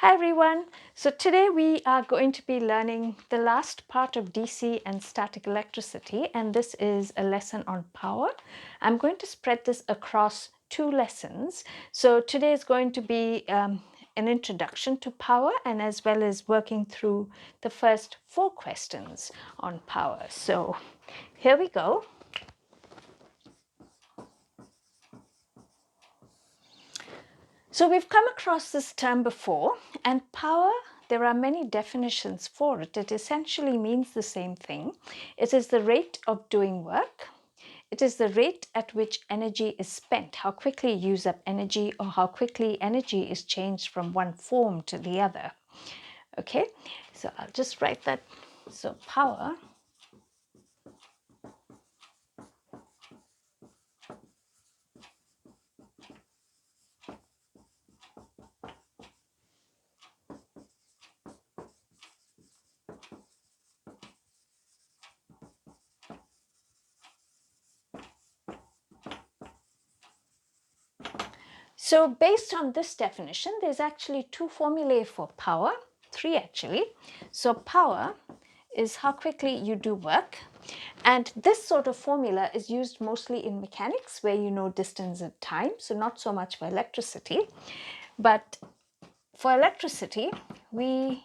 Hi everyone. So today we are going to be learning the last part of DC and static electricity, and this is a lesson on power. I'm going to spread this across 2 lessons. So today is going to be an introduction to power, and as well as working through the first 4 questions on power. So here we go. So we've come across this term before, and power, there are many definitions for it. It essentially means the same thing. It is the rate of doing work. It is the rate at which energy is spent, how quickly you use up energy, or how quickly energy is changed from one form to the other. Okay, so I'll just write that. So power So based on this definition, there's actually 2 formulae for power, 3 actually. So power is how quickly you do work. And this sort of formula is used mostly in mechanics, where you know distance and time, so not so much for electricity. But for electricity, we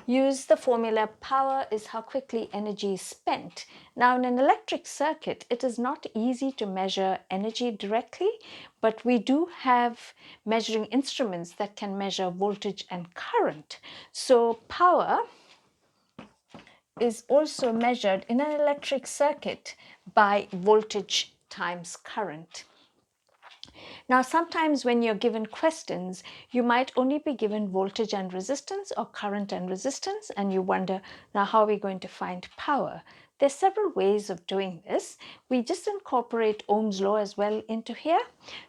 use the formula power is how quickly energy is spent. Now in an electric circuit, it is not easy to measure energy directly, but we do have measuring instruments that can measure voltage and current. So power is also measured in an electric circuit by voltage times current. Now, sometimes when you're given questions, you might only be given voltage and resistance or current and resistance, and you wonder, now how are we going to find power? There's several ways of doing this. We just incorporate Ohm's law as well into here.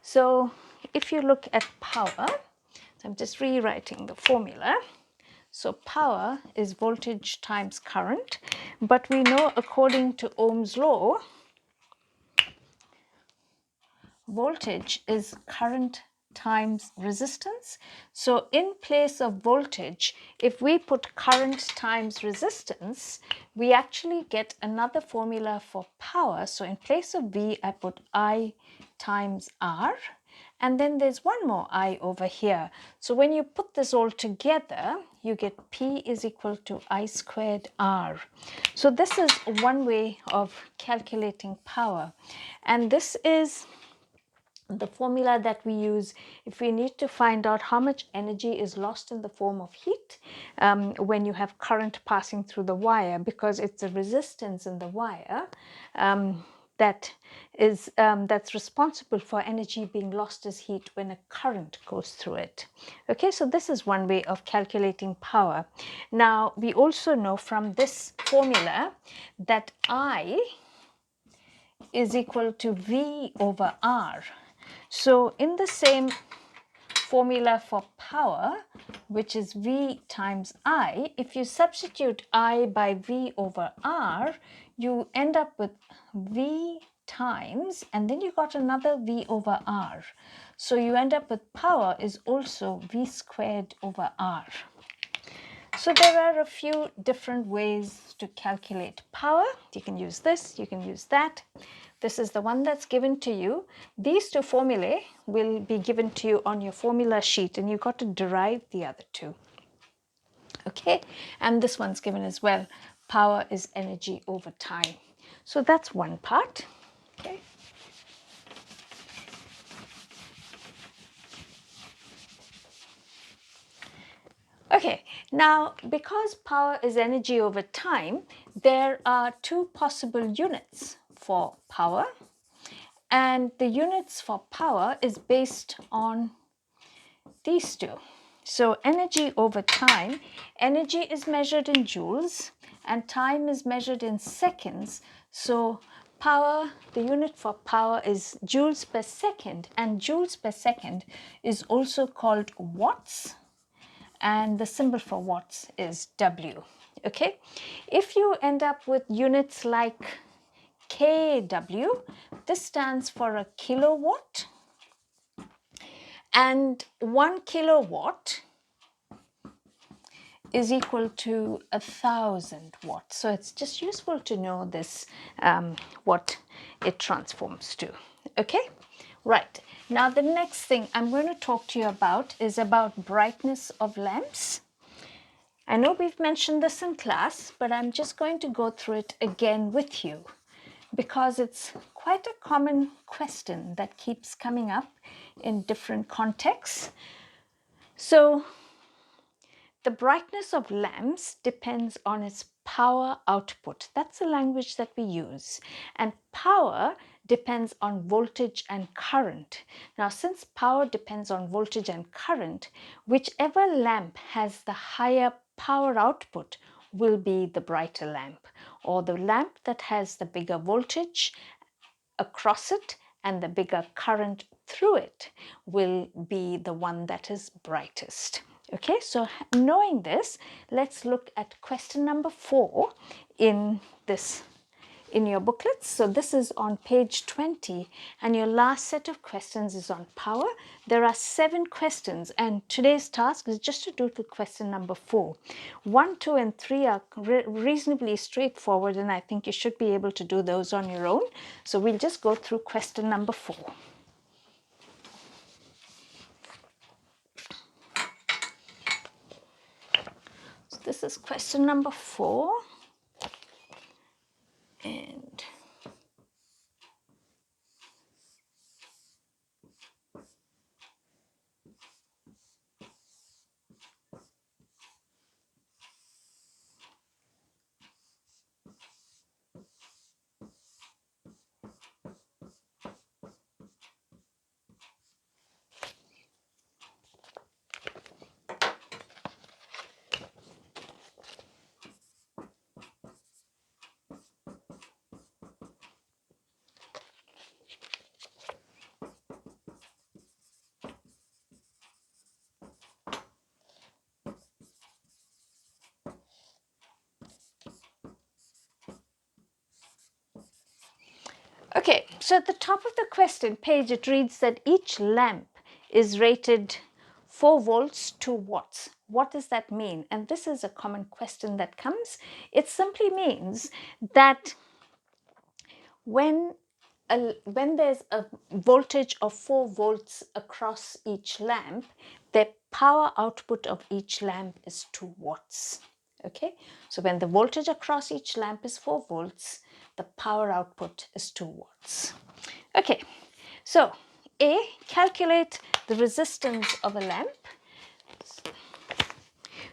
So if you look at power, I'm just rewriting the formula. So power is voltage times current, but we know according to Ohm's law, voltage is current times resistance. So in place of voltage, if we put current times resistance, we actually get another formula for power. So in place of V, I put I times R. And then there's one more I over here. So when you put this all together, you get P is equal to I squared R. So this is one way of calculating power. And this is the formula that we use if we need to find out how much energy is lost in the form of heat when you have current passing through the wire, because it's the resistance in the wire that's responsible for energy being lost as heat when a current goes through it. Okay, so this is one way of calculating power. Now we also know from this formula that I is equal to V over R. So in the same formula for power, which is V times I, if you substitute I by V over R, you end up with V times, and then you got another V over R. So you end up with power is also V squared over R. So there are a few different ways to calculate power. You can use this, you can use that. This is the one that's given to you. These 2 formulae will be given to you on your formula sheet, and you've got to derive the other 2. Okay, and this one's given as well. Power is energy over time. So that's one part. Okay. Okay, now because power is energy over time, there are 2 possible units for power. And the units for power is based on these 2. So energy over time, energy is measured in joules and time is measured in seconds. So power, the unit for power is joules per second, and joules per second is also called watts, and the symbol for watts is W. Okay, if you end up with units like kW, this stands for a kilowatt, and 1 kilowatt is equal to 1,000 watts. So it's just useful to know this, what it transforms to. Okay, right. Now the next thing I'm going to talk to you about is about brightness of lamps. I know we've mentioned this in class, but I'm just going to go through it again with you because it's quite a common question that keeps coming up in different contexts. So the brightness of lamps depends on its power output. That's the language that we use. And power depends on voltage and current. Now, since power depends on voltage and current, whichever lamp has the higher power output will be the brighter lamp, or the lamp that has the bigger voltage across it and the bigger current through it will be the one that is brightest. Okay, so knowing this, let's look at question number 4 in your booklets. So this is on page 20 and your last set of questions is on power. There are 7 questions and today's task is just to do to question number 4. 1, 2 and 3 are reasonably straightforward and I think you should be able to do those on your own. So we'll just go through question number 4. So this is question number 4 and okay, so at the top of the question page, it reads that each lamp is rated 4 volts, 2 watts. What does that mean? And this is a common question that comes. It simply means that when there's a voltage of 4 volts across each lamp, the power output of each lamp is 2 watts. Okay, so when the voltage across each lamp is 4 volts, the power output is 2 watts. Okay, so A, calculate the resistance of a lamp.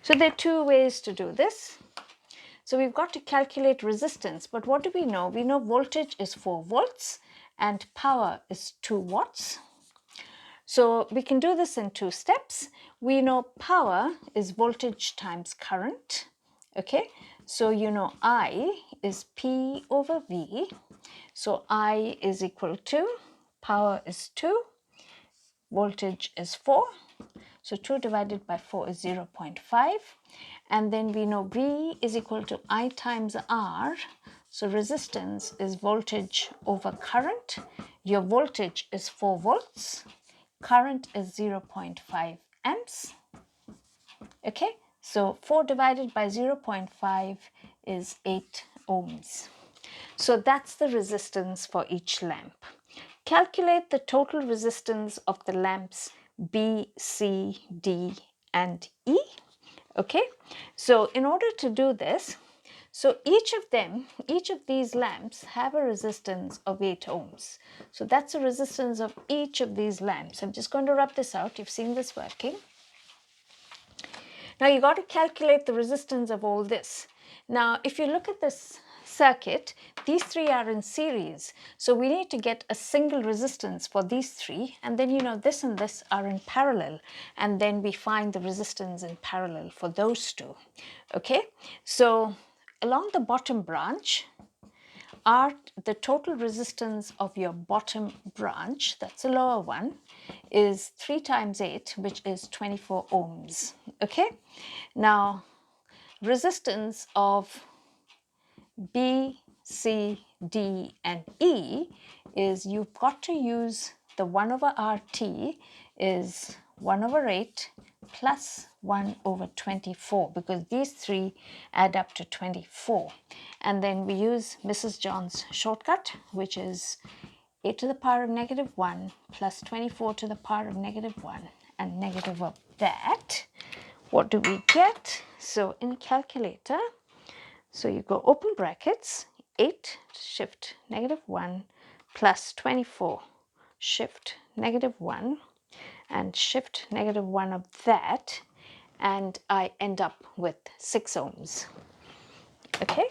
So there are 2 ways to do this. So we've got to calculate resistance, but what do we know? We know voltage is 4 volts and power is 2 watts. So we can do this in 2 steps. We know power is voltage times current. Okay, so you know I is P over V. So I is equal to, power is 2, voltage is 4. So 2 divided by 4 is 0.5. And then we know V is equal to I times R. So resistance is voltage over current. Your voltage is 4 volts. Current is 0.5 amps. Okay, so 4 divided by 0.5 is 8 ohms. So that's the resistance for each lamp. Calculate the total resistance of the lamps B, C, D, and E. Okay, so in order to do this, so each of these lamps have a resistance of 8 ohms. So that's the resistance of each of these lamps. I'm just going to rub this out. You've seen this working. Now you got to calculate the resistance of all this. Now, if you look at this circuit, these 3 are in series. So we need to get a single resistance for these 3. And then, you know, this and this are in parallel. And then we find the resistance in parallel for those 2. Okay, so along the bottom branch, the total resistance of your bottom branch, that's a lower one, is 3 times 8, which is 24 ohms. Okay, now resistance of B, C, D, and E is you've got to use the 1 over RT is 1 over 8 plus 1 over 24, because these three add up to 24. And then we use Mrs. John's shortcut, which is a to the power of negative 1 plus 24 to the power of negative 1 and negative of that. What do we get? So in calculator, so you go open brackets, 8 shift negative 1 plus 24 shift negative 1 and shift negative 1 of that, and I end up with 6 ohms. Okay,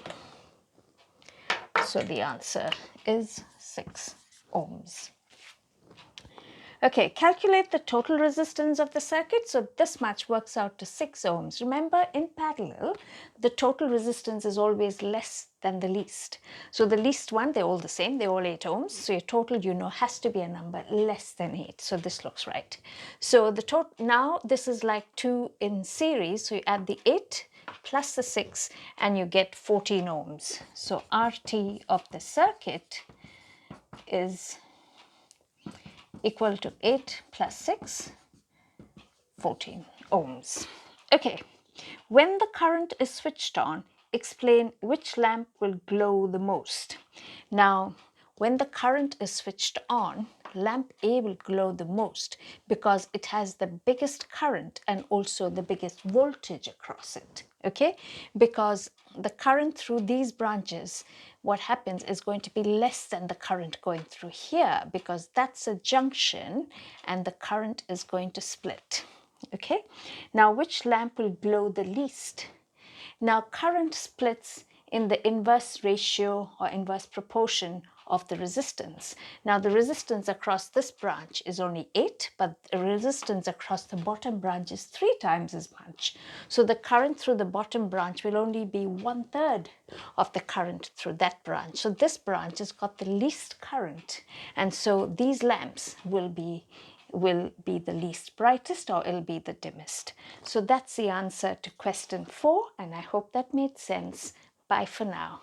so the answer is 6 ohms. Okay, calculate the total resistance of the circuit. So this much works out to 6 ohms. Remember, in parallel, the total resistance is always less than the least. So the least one, they're all the same, they're all 8 ohms. So your total, you know, has to be a number less than 8. So this looks right. So the total, now this is like 2 in series. So you add the 8 plus the 6 and you get 14 ohms. So RT of the circuit is equal to 8 plus 6, 14 ohms. Okay, when the current is switched on, explain which lamp will glow the most. Now, when the current is switched on, lamp A will glow the most because it has the biggest current and also the biggest voltage across it. Okay, because the current through these branches, what happens is going to be less than the current going through here, because that's a junction and the current is going to split. Okay, now which lamp will glow the least? Now current splits in the inverse ratio or inverse proportion of the resistance. Now the resistance across this branch is only 8, but the resistance across the bottom branch is 3 times as much. So the current through the bottom branch will only be 1/3 of the current through that branch. So this branch has got the least current, and so these lamps will be the least brightest, or it'll be the dimmest. So that's the answer to question 4, and I hope that made sense. Bye for now.